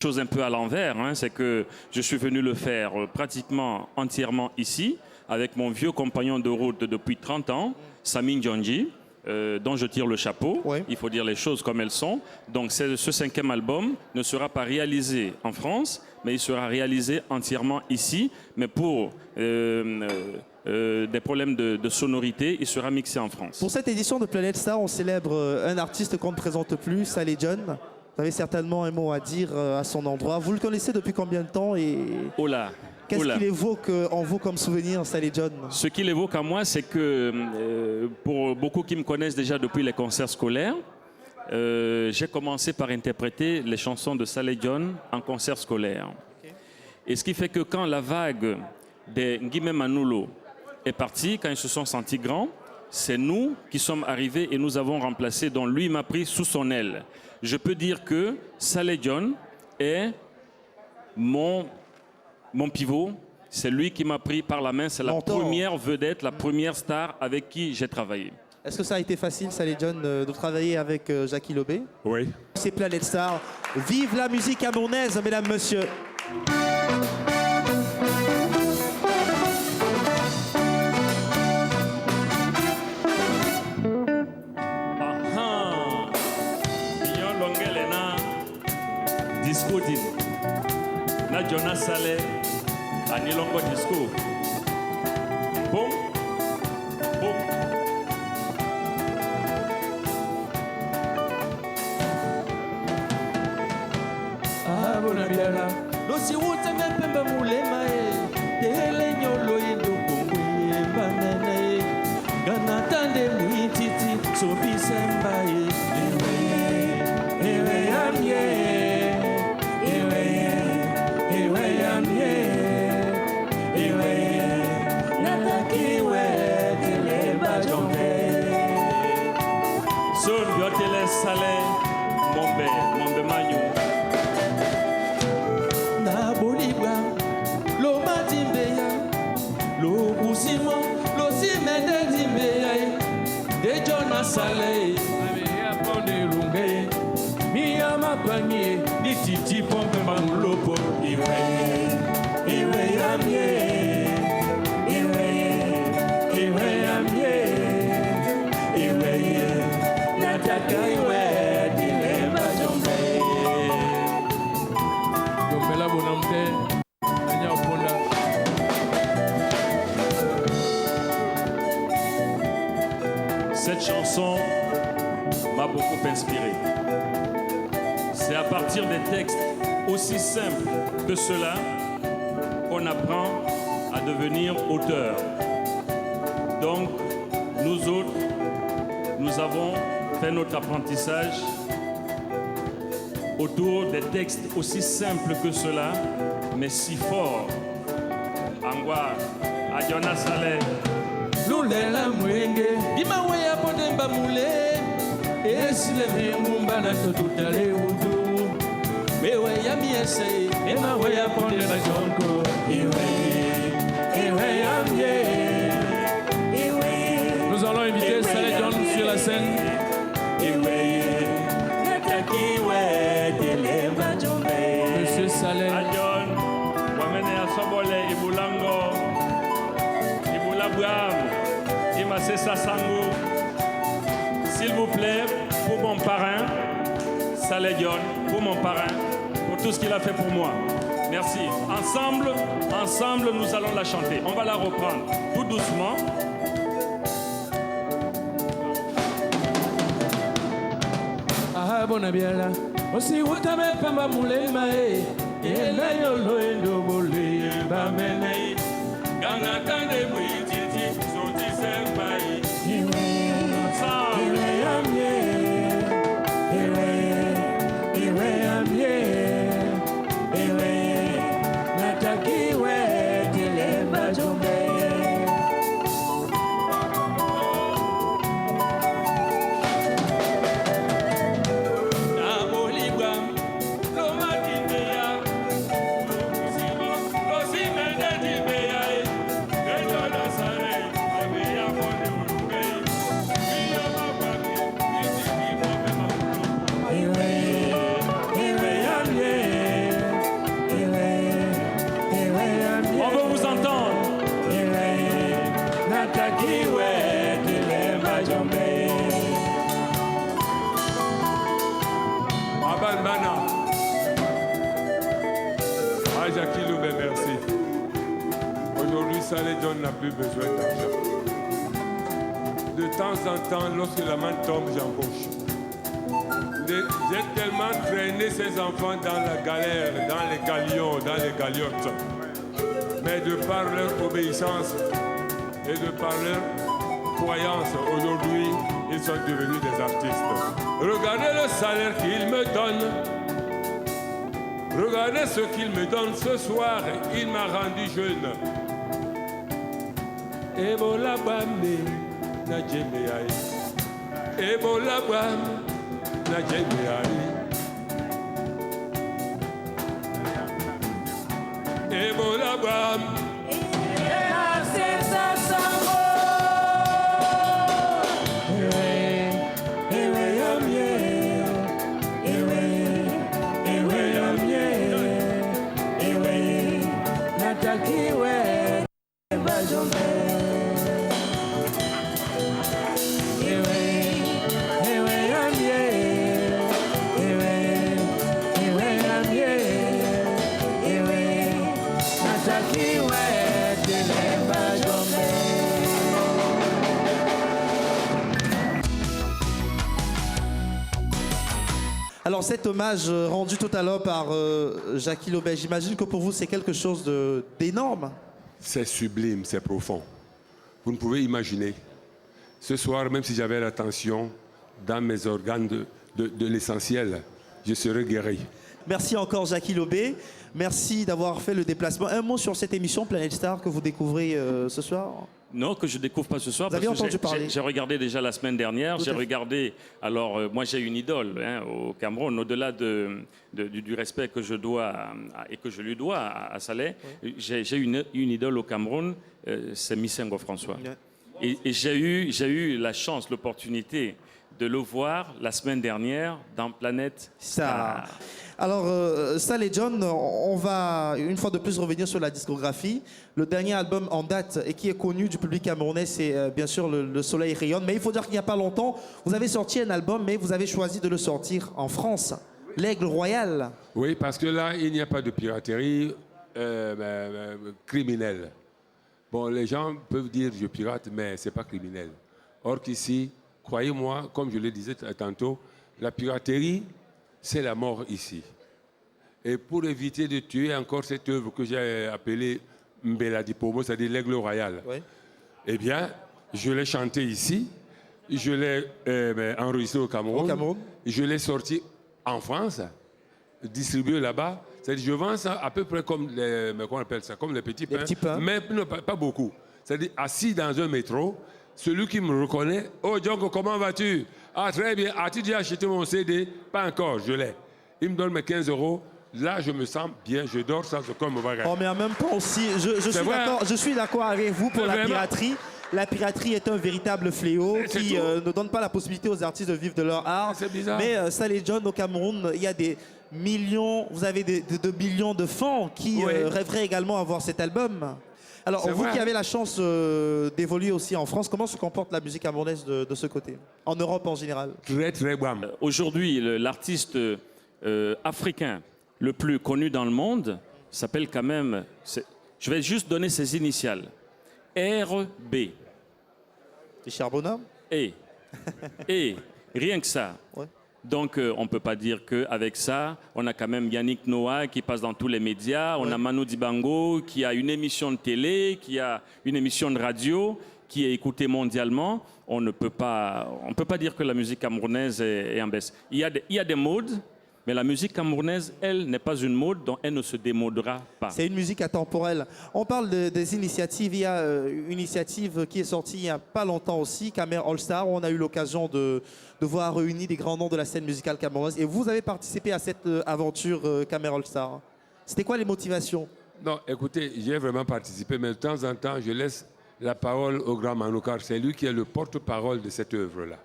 chose un peu à l'envers, hein, c'est que je suis venu le faire pratiquement entièrement ici, avec mon vieux compagnon de route depuis 30 ans, Sami Ndjonji, dont je tire le chapeau. Ouais. Il faut dire les choses comme elles sont. Donc ce 5e album ne sera pas réalisé en France, mais il sera réalisé entièrement ici. Mais pour des problèmes de sonorité, il sera mixé en France. Pour cette édition de Planète Star, on célèbre un artiste qu'on ne présente plus, Saleh John. Vous avez certainement un mot à dire à son endroit. Vous le connaissez depuis combien de temps et Oh là, qu'est-ce qu'il évoque en vous comme souvenir, Saleh John? Ce qu'il évoque à moi, c'est que pour beaucoup qui me connaissent déjà depuis les concerts scolaires, j'ai commencé par interpréter les chansons de Saleh John en concert scolaire. Okay. Et ce qui fait que quand la vague des Ngime Manoulo est partie, quand ils se sont sentis grands, c'est nous qui sommes arrivés et nous avons remplacé, dont lui m'a pris sous son aile. Je peux dire que Saleh John est mon pivot. C'est lui qui m'a pris par la main. C'est la première vedette, la première star avec qui j'ai travaillé. Est-ce que ça a été facile, Saleh John, de travailler avec Jackie Lobé? Oui. C'est Planète Star. Vive la musique camerounaise, mesdames, messieurs. Disco din na Jonas Saleh ani longo disco boom boom abona biala losi wuta mepemba mulema tele nyolo indo bongo banana gana tande muititi sobi semba ewe amye Saleh Mombe Manyu na bolibwa lo matimbeya lo usimo lo simende timbeya de Jonas Saleh ame aponde lunge mi ama kwanye ni titi pompe manulopo iwe amye Cette chanson m'a beaucoup inspiré. C'est à partir des textes aussi simples que cela qu'on apprend à devenir auteur. Donc, nous autres, nous avons fait notre apprentissage autour des textes aussi simples que cela, mais si forts. Angwa, à Jonas Saleh. Lulela mwenge imawe ya podemba mule esile mumba na totutale udu mewe ya miese imawe ya podemba jonko iwe ya mie. Nous allons inviter Saleh John sur la scène. Monsieur Saleh John wamene ya sobole ibulango ibulabram. S'il vous plaît, pour mon parrain, Saleh John, pour mon parrain, pour tout ce qu'il a fait pour moi. Merci. Ensemble, nous allons la chanter. On va la reprendre tout doucement. Ah, bona biala. Osi wutame pamba mulema ele yolo endo bole bamene. Gana tande muititi soti sembai. Jonas Jackie Loubet, merci. Aujourd'hui, Saleh John n'a plus besoin d'argent. De temps en temps, lorsque la main tombe, j'embauche. J'ai tellement traîné ces enfants dans la galère, dans les galions, dans les galiotes. Mais de par leur obéissance et de par leur croyance, aujourd'hui, ils sont devenus des artistes. Regardez le salaire qu'ils me donnent. Regardez ce qu'il me donne ce soir. Il m'a rendu jeune. Ebola bambe na jemeai. Ebola bambe na jemeai. Ebola bambe. Alors cet hommage rendu tout à l'heure par Jackie Loubet, j'imagine que pour vous c'est quelque chose d'énorme. C'est sublime, c'est profond. Vous ne pouvez imaginer. Ce soir, même si j'avais la tension dans mes organes de l'essentiel, je serais guéri. Merci encore Jackie Loubet. Merci d'avoir fait le déplacement. Un mot sur cette émission Planète Star que vous découvrez ce soir? Non, que je ne découvre pas ce soir. Vous avez entendu parler? J'ai regardé déjà la semaine dernière. J'ai regardé. Alors, moi, j'ai une idole au Cameroun. Au-delà du respect que je dois et que je lui dois à Saleh, oui. J'ai une idole au Cameroun, c'est Missengo François. Oui. Et j'ai eu la chance, l'opportunité de le voir la semaine dernière dans Planète Star. Alors, Saleh John, on va une fois de plus revenir sur la discographie. Le dernier album en date et qui est connu du public camerounais, c'est bien sûr Le Soleil rayonne. Mais il faut dire qu'il n'y a pas longtemps, vous avez sorti un album, mais vous avez choisi de le sortir en France, L'Aigle Royal. Oui, parce que là, il n'y a pas de piraterie criminelle. Bon, les gens peuvent dire je pirate, mais ce n'est pas criminel. Or qu'ici, croyez-moi, comme je le disais tantôt, la piraterie, c'est la mort ici. Et pour éviter de tuer encore cette œuvre que j'ai appelée Mbela Dipomo, c'est-à-dire l'Aigle Royal, oui. Eh bien, je l'ai chanté ici, je l'ai enregistré au Cameroun, je l'ai sorti en France, distribué là-bas. C'est-à-dire je vends ça à peu près comme les, comment on appelle ça, comme les petits pains, mais non, pas beaucoup. C'est-à-dire assis dans un métro, celui qui me reconnaît, « Oh, Djongo, comment vas-tu? Ah, très bien. As-tu déjà acheté mon CD? Pas encore, je l'ai. » Il me donne mes 15 €. Là, je me sens bien, je dors sans aucun mauvais rêve. Oh, mais en même temps aussi, je suis d'accord avec vous pour la piraterie. La piraterie est un véritable fléau qui ne donne pas la possibilité aux artistes de vivre de leur art. C'est bizarre. Mais Saleh John, au Cameroun, il y a des millions, vous avez des millions de fans qui rêveraient également avoir cet album. Alors, vous qui avez la chance d'évoluer aussi en France, comment se comporte la musique camerounaise de ce côté? En Europe en général? Très, très bon. Aujourd'hui, l'artiste africain le plus connu dans le monde s'appelle quand même... Je vais juste donner ses initiales. RB. C'est Charbonneau? Et rien que ça. Ouais. Donc, on ne peut pas dire qu'avec ça, on a quand même Yannick Noah qui passe dans tous les médias, on a Manu Dibango qui a une émission de télé, qui a une émission de radio, qui est écoutée mondialement. On ne peut pas dire que la musique camerounaise est en baisse. Il y a des modes, mais la musique camerounaise, elle, n'est pas une mode, donc elle ne se démodera pas. C'est une musique atemporelle. On parle des initiatives. Il y a une initiative qui est sortie il n'y a pas longtemps aussi, Camer All Star, où on a eu l'occasion de voir réunis des grands noms de la scène musicale camerounaise. Et vous avez participé à cette aventure Camer All Star. C'était quoi les motivations? Non, écoutez, j'ai vraiment participé, mais de temps en temps, je laisse la parole au grand Manu, car c'est lui qui est le porte-parole de cette œuvre-là.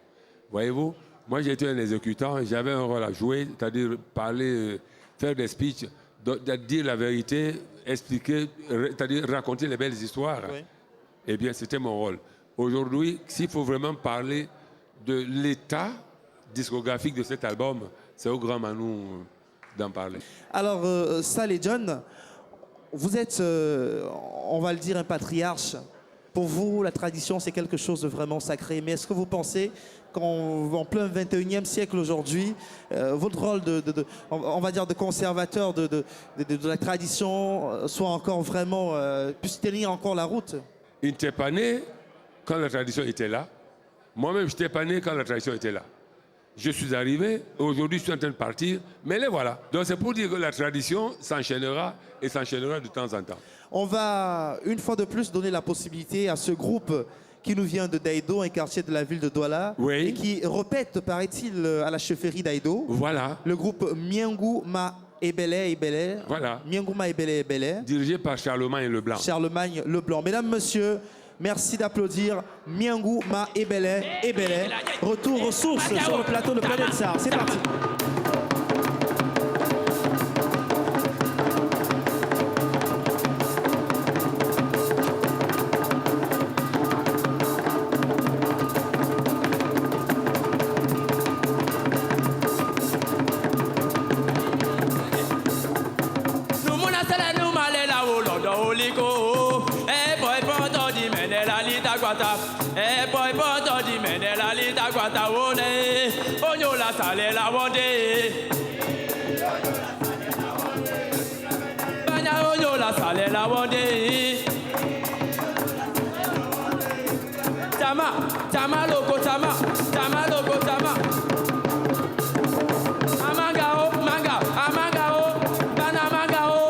Voyez-vous? Moi, j'étais un exécutant, j'avais un rôle à jouer, c'est-à-dire parler, faire des speeches, dire la vérité, expliquer, c'est-à-dire raconter les belles histoires. Oui. Eh bien, c'était mon rôle. Aujourd'hui, s'il faut vraiment parler de l'état discographique de cet album, c'est au grand Manu d'en parler. Alors, Saleh John, vous êtes, on va le dire, un patriarche. Pour vous, la tradition, c'est quelque chose de vraiment sacré. Mais est-ce que vous pensez qu'en plein 21e siècle aujourd'hui, votre rôle on va dire, de conservateur de la tradition soit encore vraiment, puisse tenir encore la route? Il n'était pas né quand la tradition était là. Moi-même, je n'étais pas né quand la tradition était là. Je suis arrivé, aujourd'hui je suis en train de partir, mais les voilà. Donc c'est pour dire que la tradition s'enchaînera et s'enchaînera de temps en temps. On va une fois de plus donner la possibilité à ce groupe qui nous vient de Daïdo, un quartier de la ville de Douala, Oui. et qui répète, paraît-il, à la chefferie Daïdo. Voilà, Le groupe Miangou Ma Ebele. voilà. Miangou Ma Ebele. Dirigé par Charlemagne Leblanc. Charlemagne Leblanc. Mesdames, messieurs, merci d'applaudir Miangou Ma Ebele. Retour aux sources sur le plateau de Planète Sar. C'est parti. Eh boy bodo di mene la lita guata one onyo la sale la wonde banya onyo la sale la wonde tama loco tama amanga o bana manga o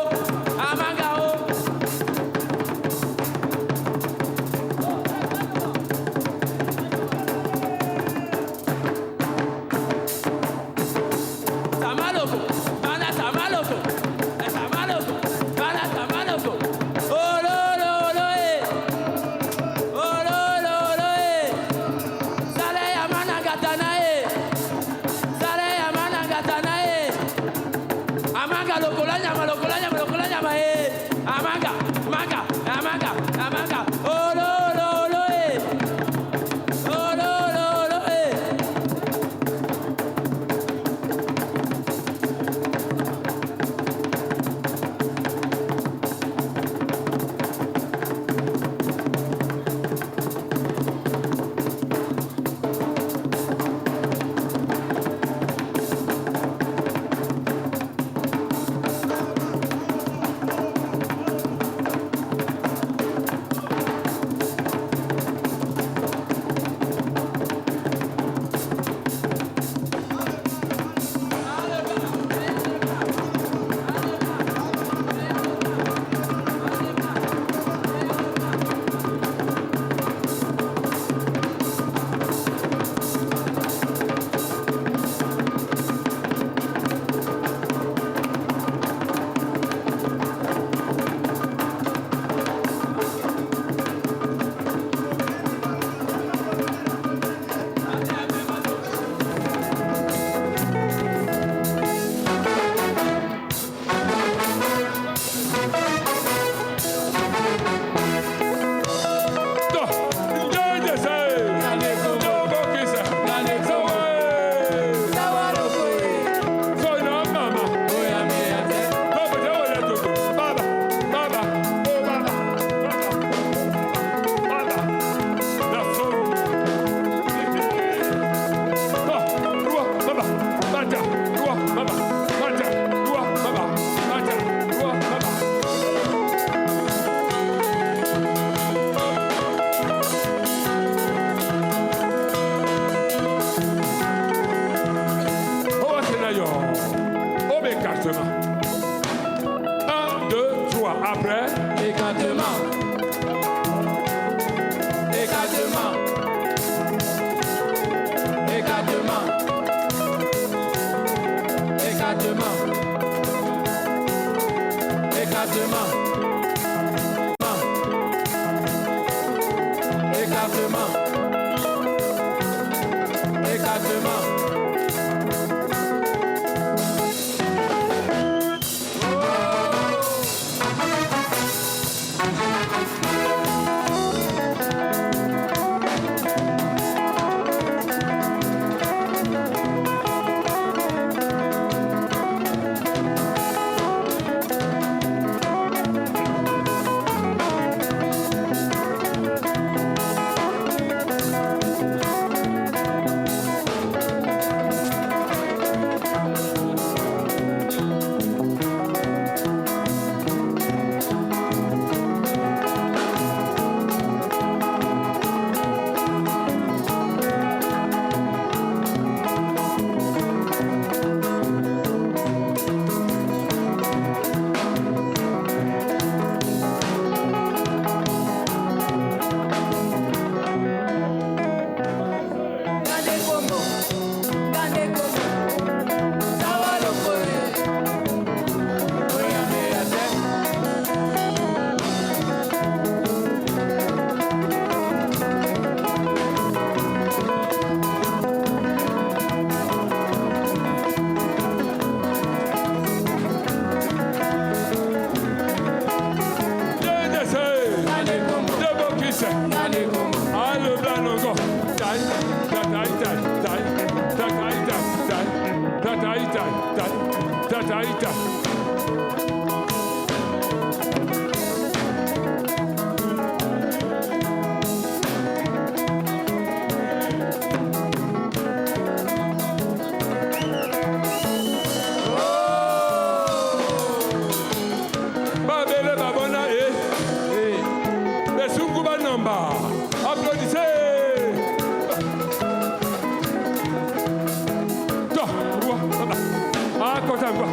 Aïta. Babele Babona Besunguba Namba. Applaudissez. Toi, ah, content quoi.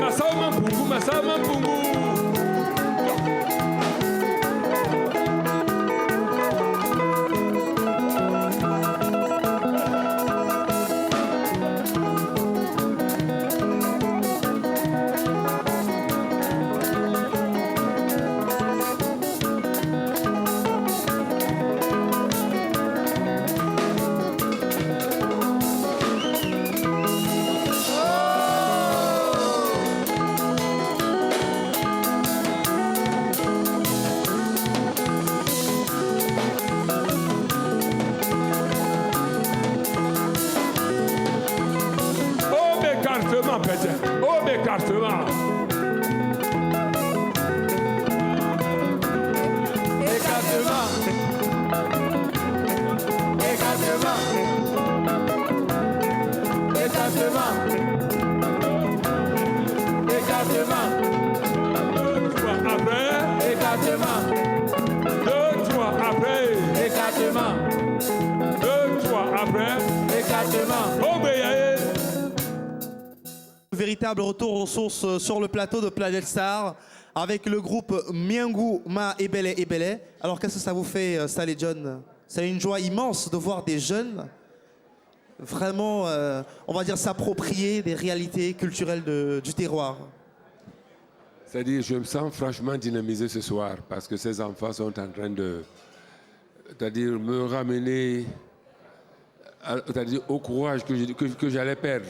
Masama Pungu, Masama Pungu. Au écartement. Écartement. Écartement. Écartement. Écartement. 2 fois après. Écartement. 2 fois après. Écartement. 2 fois après. Écartement. Obéyez. Véritable retour aux sources sur le plateau de Planète Star avec le groupe Miengu Ma Ebele Ebele. Alors qu'est-ce que ça vous fait, Sally John? C'est une joie immense de voir des jeunes vraiment, on va dire, s'approprier des réalités culturelles du terroir. C'est-à-dire, je me sens franchement dynamisé ce soir parce que ces enfants sont en train de, c'est-à-dire, me ramener c'est-à-dire, au courage que j'allais perdre.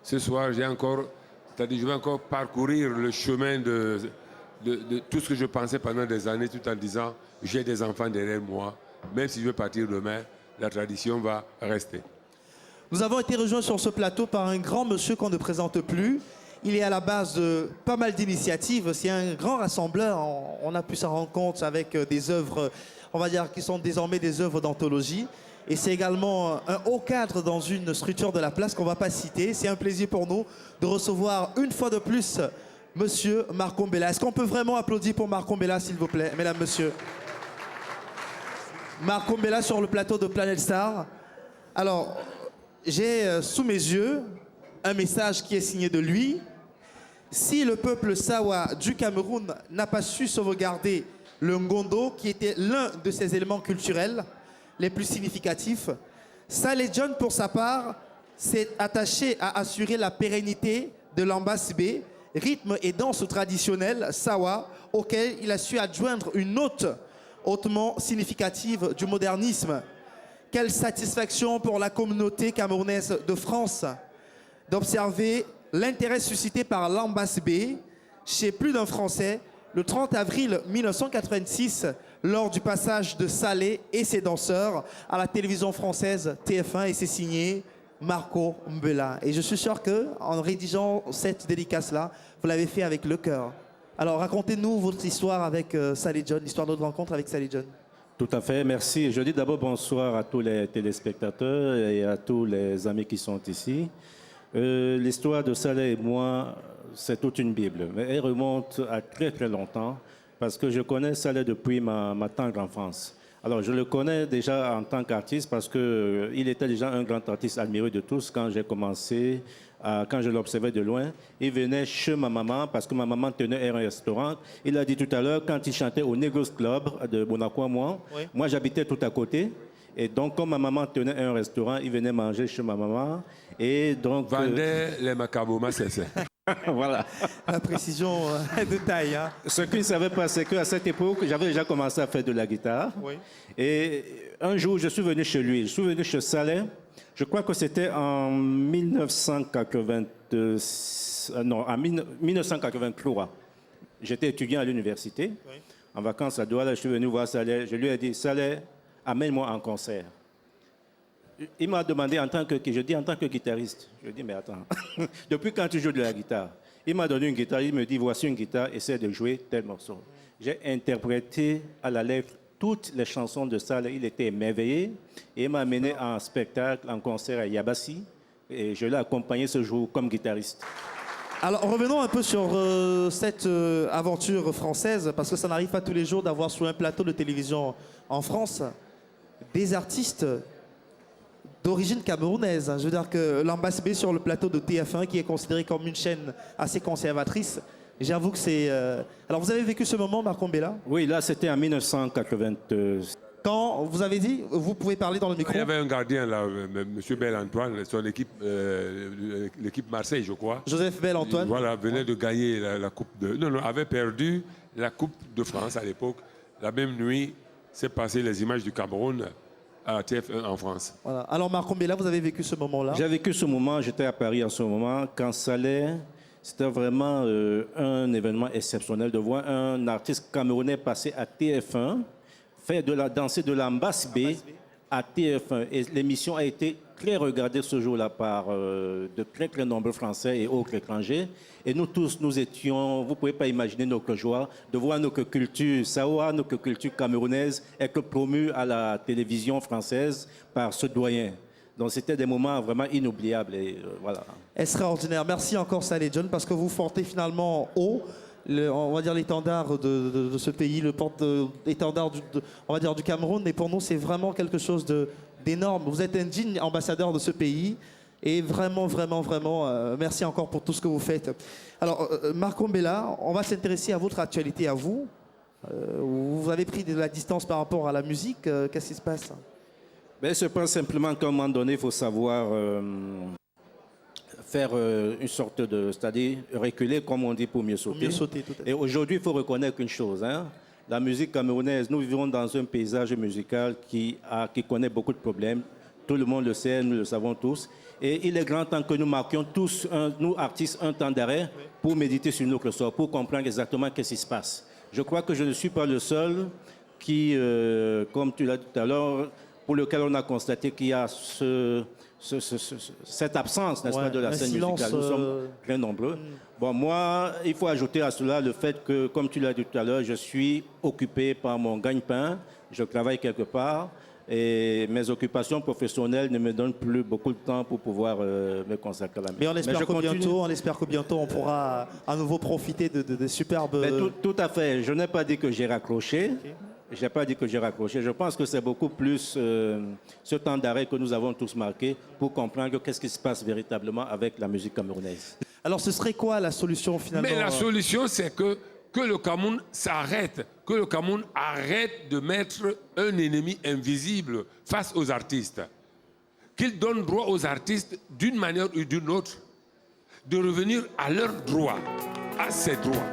Ce soir, j'ai encore, c'est-à-dire, je vais encore parcourir le chemin de tout ce que je pensais pendant des années, tout en disant, j'ai des enfants derrière moi. Même si je veux partir demain, la tradition va rester. Nous avons été rejoints sur ce plateau par un grand monsieur qu'on ne présente plus. Il est à la base de pas mal d'initiatives. C'est un grand rassembleur. On a pu s'en rendre compte avec des œuvres, on va dire, qui sont désormais des œuvres d'anthologie. Et c'est également un haut cadre dans une structure de la place qu'on ne va pas citer. C'est un plaisir pour nous de recevoir une fois de plus monsieur Marco Mbella. Est-ce qu'on peut vraiment applaudir pour Marco Mbella, s'il vous plaît, mesdames, messieurs? Marco Mbella sur le plateau de Planète Star. Alors, j'ai sous mes yeux un message qui est signé de lui. Si le peuple Sawa du Cameroun n'a pas su sauvegarder le Ngondo, qui était l'un de ses éléments culturels les plus significatifs, Sally John, pour sa part, s'est attaché à assurer la pérennité de l'Ambasbé, rythme et danse traditionnelle Sawa, auquel il a su adjoindre une note hautement significative du modernisme. Quelle satisfaction pour la communauté camerounaise de France d'observer l'intérêt suscité par l'Ambasbé chez plus d'un Français le 30 avril 1986 lors du passage de Salé et ses danseurs à la télévision française TF1, et c'est signé Marco Mbella. Et je suis sûr qu'en rédigeant cette dédicace-là, vous l'avez fait avec le cœur. Alors racontez-nous votre histoire avec Sally John, l'histoire de notre rencontre avec Sally John. Tout à fait, merci. Je dis d'abord bonsoir à tous les téléspectateurs et à tous les amis qui sont ici. L'histoire de Salé et moi, c'est toute une Bible, mais elle remonte à très très longtemps parce que je connais Salé depuis ma tendre enfance. Alors je le connais déjà en tant qu'artiste parce qu'il était déjà un grand artiste admiré de tous quand j'ai commencé, quand je l'observais de loin. Il venait chez ma maman parce que ma maman tenait un restaurant. Il a dit tout à l'heure, quand il chantait au Negos Club de Bonacqua, moi j'habitais tout à côté. Et donc, comme ma maman tenait un restaurant, il venait manger chez ma maman. Et donc... Vendait les macabomas, c'est Voilà. La précision de taille. Hein. Ce qu'il ne savait pas, c'est qu'à cette époque, j'avais déjà commencé à faire de la guitare. Oui. Et un jour, je suis venu chez lui. Je suis venu chez Salé. Je crois que c'était en 1983. J'étais étudiant à l'université. Oui. En vacances à Douala, je suis venu voir Salé. Je lui ai dit, Salé, amène-moi en concert. Il m'a demandé en tant que guitariste. Je dis mais attends, depuis quand tu joues de la guitare? Il m'a donné une guitare, il me dit voici une guitare, essaie de jouer tel morceau. J'ai interprété à la lettre toutes les chansons de Saleh. Il était émerveillé et il m'a amené en spectacle, en concert à Yabassi et je l'ai accompagné ce jour comme guitariste. Alors revenons un peu sur cette aventure française, parce que ça n'arrive pas tous les jours d'avoir sur un plateau de télévision en France des artistes d'origine camerounaise. Je veux dire que l'ambassadeur sur le plateau de TF1, qui est considéré comme une chaîne assez conservatrice, j'avoue que c'est... Alors vous avez vécu ce moment, Marc Ombela? Oui, là c'était en 1980. Quand vous avez dit, vous pouvez parler dans le micro. Il y avait un gardien là, M. Bel-Antoine, son équipe, l'équipe Marseille, je crois. Joseph Bel-Antoine. Voilà, venait de gagner la Coupe de... Non, avait perdu la Coupe de France à l'époque. La même nuit, c'est passé les images du Cameroun à TF1 en France. Voilà. Alors Marc Ombela, vous avez vécu ce moment-là? J'ai vécu ce moment, j'étais à Paris en ce moment, quand Saleh, c'était vraiment un événement exceptionnel de voir un artiste camerounais passer à TF1, danser de la Mbass B à TF1. Et l'émission a été très regardée ce jour-là par de très très nombreux Français et autres étrangers. Et nous tous, nous étions, vous ne pouvez pas imaginer notre joie de voir notre culture Sawa, notre culture camerounaise être promue à la télévision française par ce doyen. Donc c'était des moments vraiment inoubliables. Et, voilà. Extraordinaire. Merci encore Saleh John, parce que vous portez finalement haut, on va dire l'étendard de ce pays, le porte-étendard on va dire du Cameroun, mais pour nous c'est vraiment quelque chose d'énorme. Vous êtes un digne ambassadeur de ce pays et vraiment, merci encore pour tout ce que vous faites. Alors Marc Ombela, on va s'intéresser à votre actualité à vous. Vous avez pris de la distance par rapport à la musique, qu'est-ce qui se passe? Ben, je pense simplement qu'à un moment donné, il faut savoir faire une sorte de... C'est-à-dire reculer, comme on dit, pour mieux sauter. Mieux sauter, tout à fait. Et aujourd'hui, il faut reconnaître une chose. Hein. La musique camerounaise, nous vivons dans un paysage musical qui connaît beaucoup de problèmes. Tout le monde le sait, nous le savons tous. Et il est grand temps que nous marquions tous, nous artistes, un temps d'arrêt pour méditer sur notre sort, pour comprendre exactement ce qui se passe. Je crois que je ne suis pas le seul qui, comme tu l'as dit tout à l'heure, pour lequel on a constaté qu'il y a cette absence, n'est-ce pas, de la scène musicale. Nous sommes très nombreux. Bon, moi, il faut ajouter à cela le fait que, comme tu l'as dit tout à l'heure, je suis occupé par mon gagne-pain, je travaille quelque part, et mes occupations professionnelles ne me donnent plus beaucoup de temps pour pouvoir me consacrer à la musique. Mais on espère que bientôt on pourra à nouveau profiter de superbes... Mais tout à fait. Je n'ai pas dit que j'ai raccroché. Okay. Je n'ai pas dit que j'ai raccroché. Je pense que c'est beaucoup plus ce temps d'arrêt que nous avons tous marqué pour comprendre qu'est-ce qui se passe véritablement avec la musique camerounaise. Alors ce serait quoi la solution finalement? Mais la solution, c'est que le Cameroun s'arrête, que le Cameroun arrête de mettre un ennemi invisible face aux artistes. Qu'il donne droit aux artistes, d'une manière ou d'une autre, de revenir à leurs droits, à ses droits.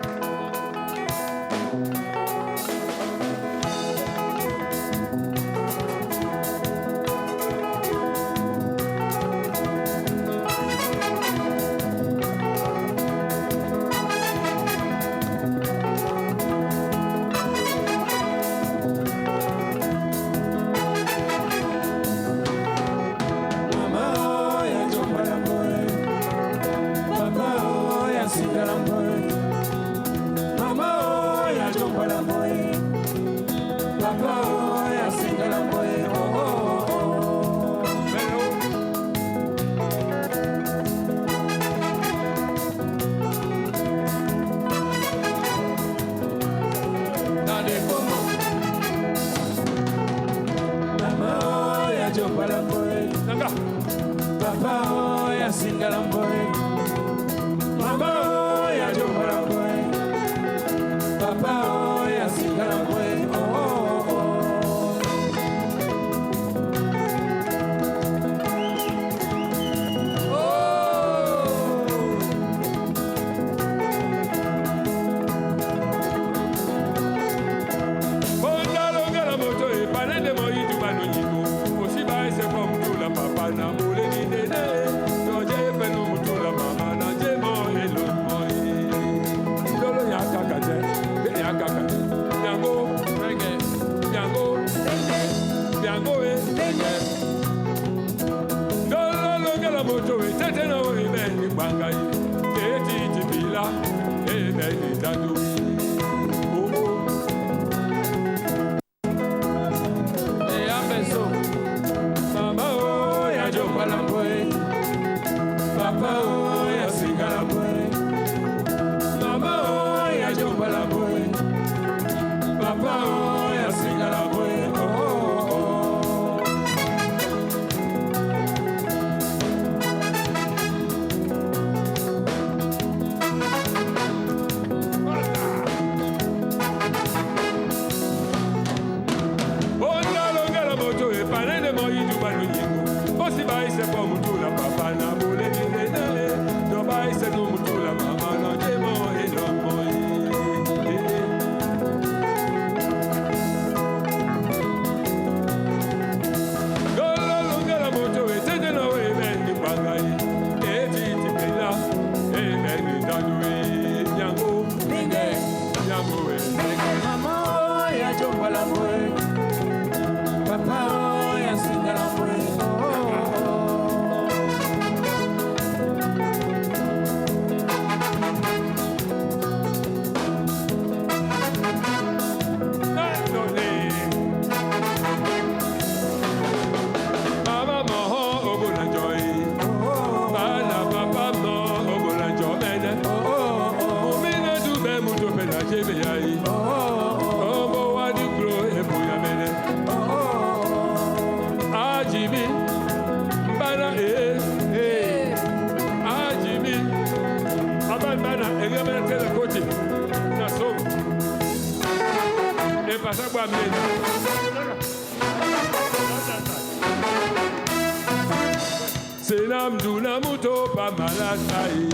Senam duna muto pa malatai.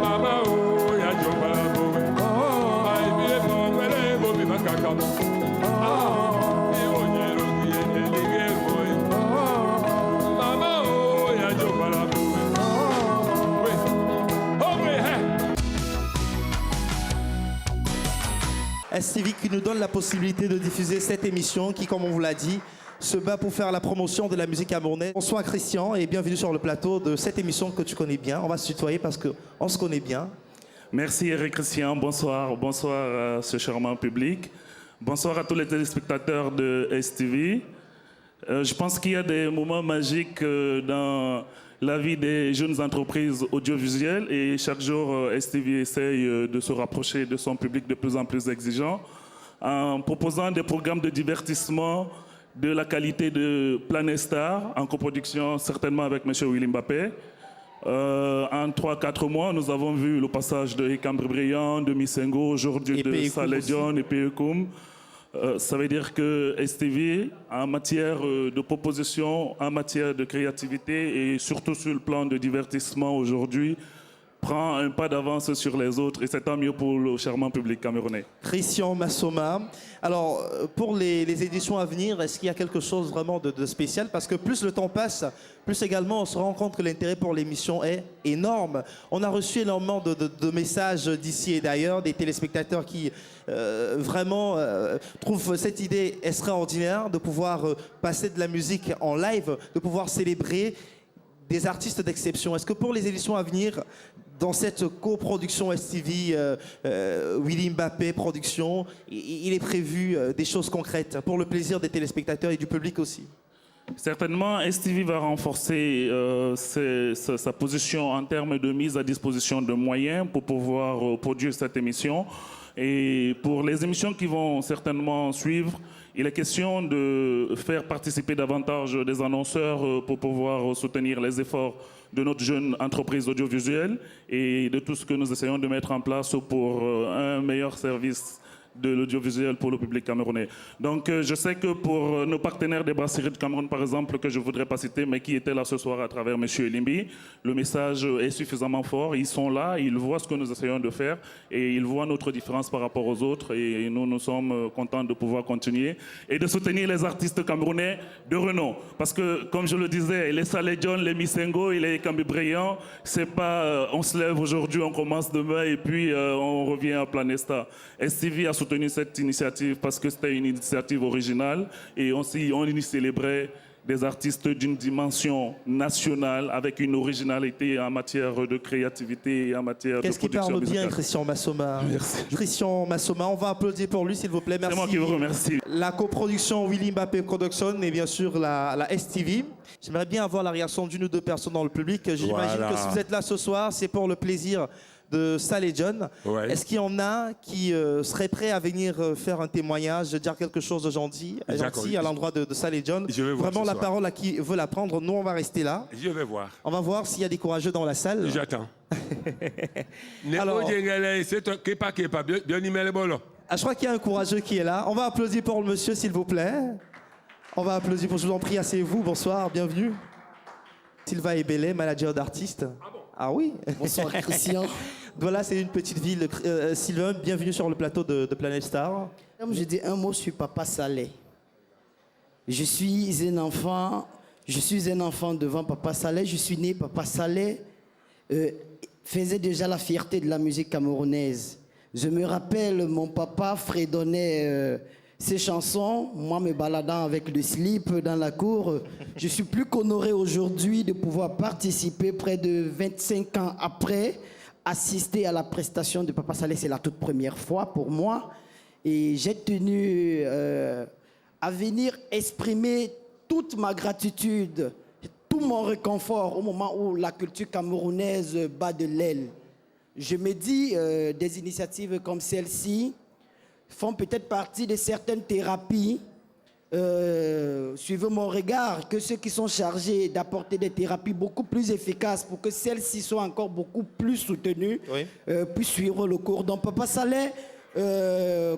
Mama o ya joba bowe. Ai bile bongwele bobi makakamo. E onyero kiene ligel boy. Mama o ya joba bowe. STV qui nous donne la possibilité de diffuser cette émission qui, comme on vous l'a dit, se bat pour faire la promotion de la musique camerounaise. Bonsoir Christian et bienvenue sur le plateau de cette émission que tu connais bien. On va se tutoyer parce qu'on se connaît bien. Merci Eric Christian, bonsoir à ce charmant public. Bonsoir à tous les téléspectateurs de STV. Je pense qu'il y a des moments magiques dans la vie des jeunes entreprises audiovisuelles et chaque jour STV essaye de se rapprocher de son public de plus en plus exigeant en proposant des programmes de divertissement de la qualité de Planet Star, en coproduction certainement avec M. Willy Mbappé. En 3-4 mois, nous avons vu le passage de Hikambre Brillant, de Misengo, aujourd'hui de Saleh John et Peyekoum. Ça veut dire que STV, en matière de proposition, en matière de créativité et surtout sur le plan de divertissement aujourd'hui, prend un pas d'avance sur les autres et c'est tant mieux pour le charmant public camerounais. Christian Massoma. Alors, pour les éditions à venir, est-ce qu'il y a quelque chose vraiment de spécial? Parce que plus le temps passe, plus également on se rend compte que l'intérêt pour l'émission est énorme. On a reçu énormément de messages d'ici et d'ailleurs, des téléspectateurs qui vraiment trouvent cette idée extraordinaire de pouvoir passer de la musique en live, de pouvoir célébrer des artistes d'exception. Est-ce que pour les éditions à venir, dans cette coproduction STV, Willy Mbappé production, il est prévu des choses concrètes pour le plaisir des téléspectateurs et du public aussi? Certainement, STV va renforcer sa position en termes de mise à disposition de moyens pour pouvoir produire cette émission. Et pour les émissions qui vont certainement suivre, il est question de faire participer davantage des annonceurs pour pouvoir soutenir les efforts de notre jeune entreprise audiovisuelle et de tout ce que nous essayons de mettre en place pour un meilleur service de l'audiovisuel pour le public camerounais. Donc je sais que pour nos partenaires des brasseries de Cameroun, par exemple, que je ne voudrais pas citer, mais qui étaient là ce soir à travers M. Elimbi, le message est suffisamment fort. Ils sont là, ils voient ce que nous essayons de faire et ils voient notre différence par rapport aux autres et nous sommes contents de pouvoir continuer et de soutenir les artistes camerounais de renom. Parce que, comme je le disais, les Saleh John, les Misengo et les Hikambre Brillant, c'est pas on se lève aujourd'hui, on commence demain et puis on revient à Planet Star. STV a soutenu cette initiative parce que c'était une initiative originale et on y célébrait des artistes d'une dimension nationale avec une originalité en matière de créativité et en matière de production musicale. Qu'est-ce qui parle bien, Christian Massoma? Merci. Christian Massoma, on va applaudir pour lui, s'il vous plaît. Merci. C'est moi qui vous remercie. La coproduction Willy Mbappé Production et bien sûr la STV. J'aimerais bien avoir la réaction d'une ou deux personnes dans le public. J'imagine que si vous êtes là ce soir, c'est pour le plaisir de Saleh John. Ouais. Est-ce qu'il y en a qui seraient prêts à venir faire un témoignage, dire quelque chose de gentil à l'endroit de Saleh John? Vraiment la parole à qui veut la prendre. Nous, on va rester là. Je vais voir. On va voir s'il y a des courageux dans la salle. J'attends. Alors, je crois qu'il y a un courageux qui est là. On va applaudir pour le monsieur, s'il vous plaît. On va applaudir pour, je vous en prie, asseyez-vous. Bonsoir, bienvenue. Sylvain Ebele, manager d'artiste. Ah bon? Ah oui. Bonsoir Christian. Voilà, c'est une petite ville. Sylvain, bienvenue sur le plateau de Planet Star. Comme je dis un mot sur Papa Saleh. Je suis un enfant devant Papa Saleh. Je suis né, Papa Saleh faisait déjà la fierté de la musique camerounaise. Je me rappelle, mon papa fredonnait ces chansons, moi me baladant avec le slip dans la cour. Je suis plus qu'honoré aujourd'hui de pouvoir participer près de 25 ans après, assister à la prestation de Papa Saleh. C'est la toute première fois pour moi. Et j'ai tenu à venir exprimer toute ma gratitude, tout mon réconfort au moment où la culture camerounaise bat de l'aile. je me dis, des initiatives comme celle-ci font peut-être partie de certaines thérapies. Suivez mon regard, que ceux qui sont chargés d'apporter des thérapies beaucoup plus efficaces pour que celles-ci soient encore beaucoup plus soutenues, puissent suivre le cours. Donc Papa Saleh,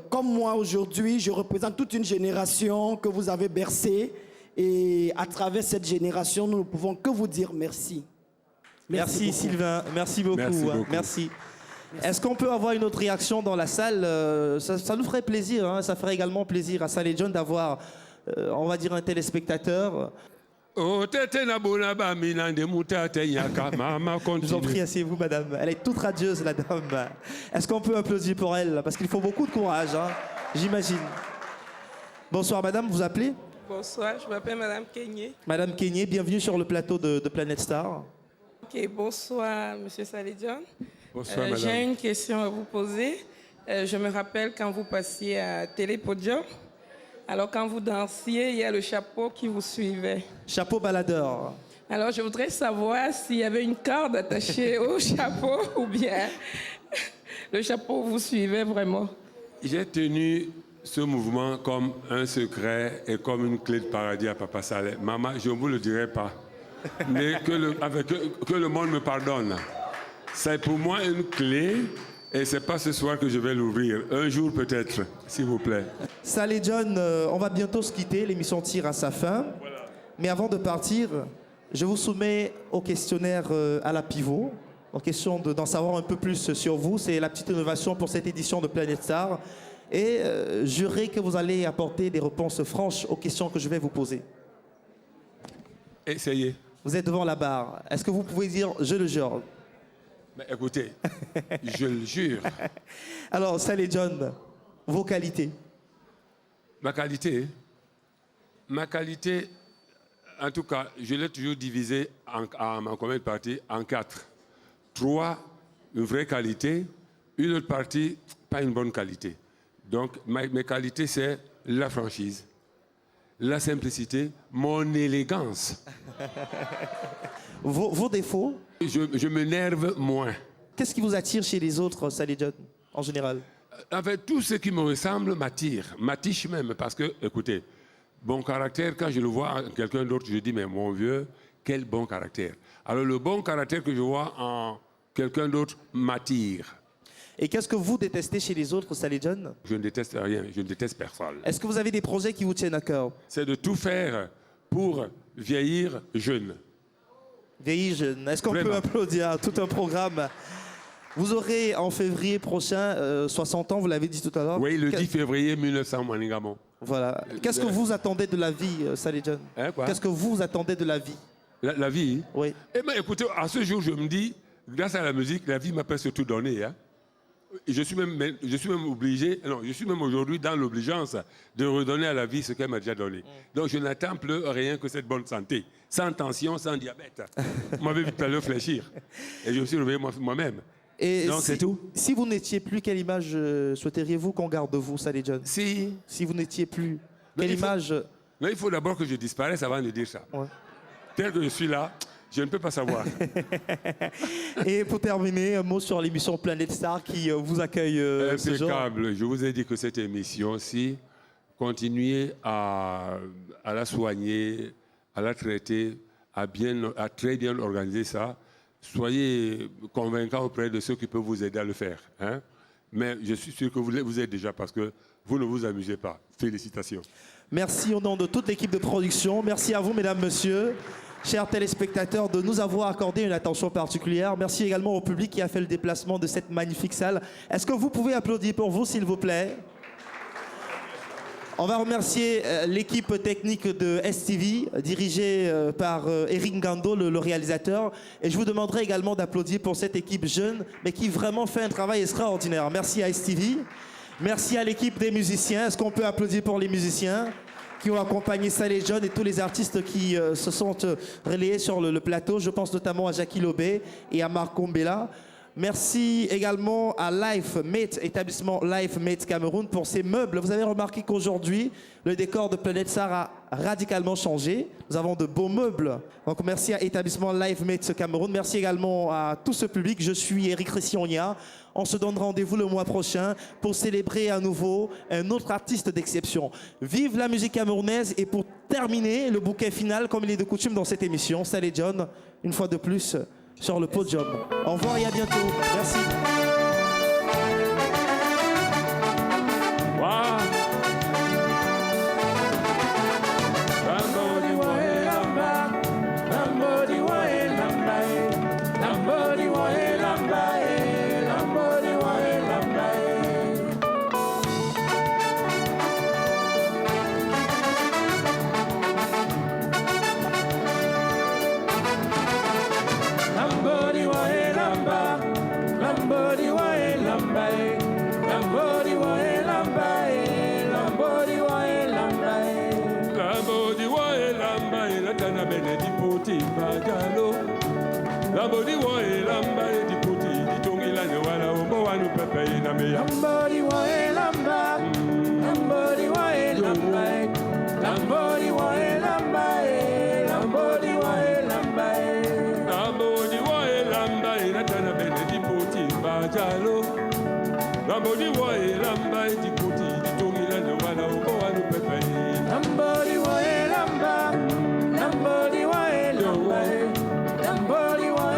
comme moi aujourd'hui, je représente toute une génération que vous avez bercée, et à travers cette génération, nous ne pouvons que vous dire merci. Merci Sylvain, merci beaucoup. Merci beaucoup. Merci. Est-ce qu'on peut avoir une autre réaction dans la salle? Ça nous ferait plaisir, hein, ça ferait également plaisir à Saleh John d'avoir, on va dire, un téléspectateur. Je vous en prie, asseyez-vous, madame. Elle est toute radieuse, la dame. Est-ce qu'on peut applaudir pour elle? Parce qu'il faut beaucoup de courage, hein, j'imagine. Bonsoir, madame, vous appelez? Bonsoir, je m'appelle Madame Kenyé. Madame Kenyé, bienvenue sur le plateau de Planète Star. Ok, bonsoir, Monsieur Saleh John. Bonsoir, madame. J'ai une question à vous poser. Je me rappelle quand vous passiez à Télépodium. Alors, quand vous dansiez, il y a le chapeau qui vous suivait. Chapeau baladeur. Alors, je voudrais savoir s'il y avait une corde attachée au chapeau ou bien le chapeau vous suivait vraiment. J'ai tenu ce mouvement comme un secret et comme une clé de paradis à Papa Saleh. Maman, je ne vous le dirai pas. Mais que le monde me pardonne. C'est pour moi une clé et c'est pas ce soir que je vais l'ouvrir. Un jour peut-être, s'il vous plaît. Saleh John, on va bientôt se quitter, l'émission tire à sa fin. Voilà. Mais avant de partir, je vous soumets au questionnaire à la pivot, en question d'en savoir un peu plus sur vous. C'est la petite innovation pour cette édition de Planète Star. Et jurez que vous allez apporter des réponses franches aux questions que je vais vous poser. Essayez. Vous êtes devant la barre. Est-ce que vous pouvez dire « je le jure » ? Mais écoutez, je le jure. Alors, Saleh John, vos qualités. Ma qualité, en tout cas, je l'ai toujours divisée en combien de parties? En 4. 3, une vraie qualité. Une autre partie, pas une bonne qualité. Donc, mes qualités, c'est la franchise, la simplicité, mon élégance. Vos défauts? Je m'énerve moins. Qu'est-ce qui vous attire chez les autres, Saleh John, en général? En fait, tout ce qui me ressemble m'attire, m'attiche même, parce que, écoutez, bon caractère, quand je le vois en quelqu'un d'autre, je dis, mais mon vieux, quel bon caractère. Alors, le bon caractère que je vois en quelqu'un d'autre m'attire. Et qu'est-ce que vous détestez chez les autres, Saleh John? Je ne déteste rien, je ne déteste personne. Est-ce que vous avez des projets qui vous tiennent à cœur? C'est de tout faire pour vieillir jeune. Vieillir jeune. Est-ce qu'on peut applaudir tout un programme? Vous aurez en février prochain 60 ans, vous l'avez dit tout à l'heure. Oui, le 10 février 1900, Maningamo. Voilà. Qu'est-ce que vous attendez de la vie, Saleh John? Qu'est-ce que vous attendez de la vie? La vie? Oui. Eh bien, écoutez, à ce jour, je me dis, grâce à la musique, la vie m'a presque tout donné. Hein. Je suis même obligé, non, je suis même aujourd'hui dans l'obligeance de redonner à la vie ce qu'elle m'a déjà donné. Donc je n'attends plus rien que cette bonne santé, sans tension, sans diabète. Vous m'avez vu tout à l'heure fléchir. Et je me suis réveillé moi-même. Et donc c'est tout. Si vous n'étiez plus, quelle image souhaiteriez-vous qu'on garde de vous, Saleh John? Si vous n'étiez plus, quelle image? Mais il faut d'abord que je disparaisse avant de dire ça. Ouais. Tel que je suis là, je ne peux pas savoir. Et pour terminer, un mot sur l'émission Planète Star qui vous accueille ce jour. Impeccable. Je vous ai dit que cette émission-ci, continuez à la soigner, à la traiter, à très bien organiser ça. Soyez convaincants auprès de ceux qui peuvent vous aider à le faire. Hein? Mais je suis sûr que vous êtes déjà parce que vous ne vous amusez pas. Félicitations. Merci au nom de toute l'équipe de production. Merci à vous, mesdames, messieurs. Chers téléspectateurs, de nous avoir accordé une attention particulière. Merci également au public qui a fait le déplacement de cette magnifique salle. Est-ce que vous pouvez applaudir pour vous, s'il vous plaît? On va remercier l'équipe technique de STV, dirigée par Eric Ngando, le réalisateur. Et je vous demanderai également d'applaudir pour cette équipe jeune, mais qui vraiment fait un travail extraordinaire. Merci à STV. Merci à l'équipe des musiciens. Est-ce qu'on peut applaudir pour les musiciens qui ont accompagné Saleh John et tous les artistes qui se sont relayés sur le plateau? Je pense notamment à Jackie Lobé et à Marc Combella. Merci également à LifeMate, établissement LifeMate Cameroun, pour ces meubles. Vous avez remarqué qu'aujourd'hui, le décor de Planète Star a radicalement changé. Nous avons de beaux meubles. Donc merci à établissement LifeMate Cameroun. Merci également à tout ce public. Je suis Eric Ressionia. On se donne rendez-vous le mois prochain pour célébrer à nouveau un autre artiste d'exception. Vive la musique camerounaise. Et pour terminer, le bouquet final, comme il est de coutume dans cette émission, Saleh John, une fois de plus, sur le podium. Au revoir et à bientôt. Merci. Lambodi wa elamba ediputi ditongila ne wala ombo wanu pepe na me lambodi wa elamba lambodi wa elamba lambodi wa elamba lambodi wa elamba lambodi wa elamba inatana bene diputi bajalo lambodi wa elamba ediputi ditongila ne wala ombo wanu pepe lambodi wa elamba lambodi wa elamba lambodi wa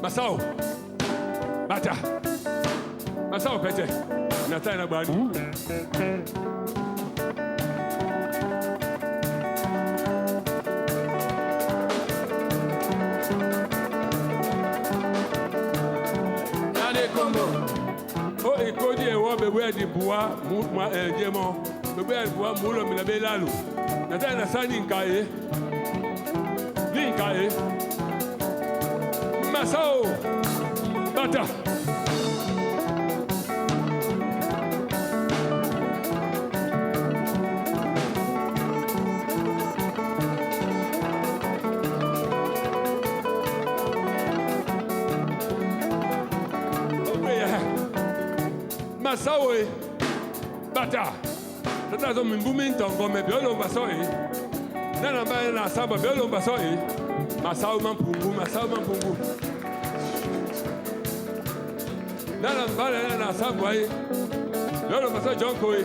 Masao Bata Masao Pete Natana Bani Oh, et quand il y a un bébé de bois, moi, un diamant, bébé de bois, moule, mais la belle alou. N'a pas de Ninkae. Ninkae. Masao. Bata. Masawe bata tata zo mimbumi ntongo me biolo baso e nana ba na saba biolo baso e masawe mampungu nana ba na saba e biolo baso jonko e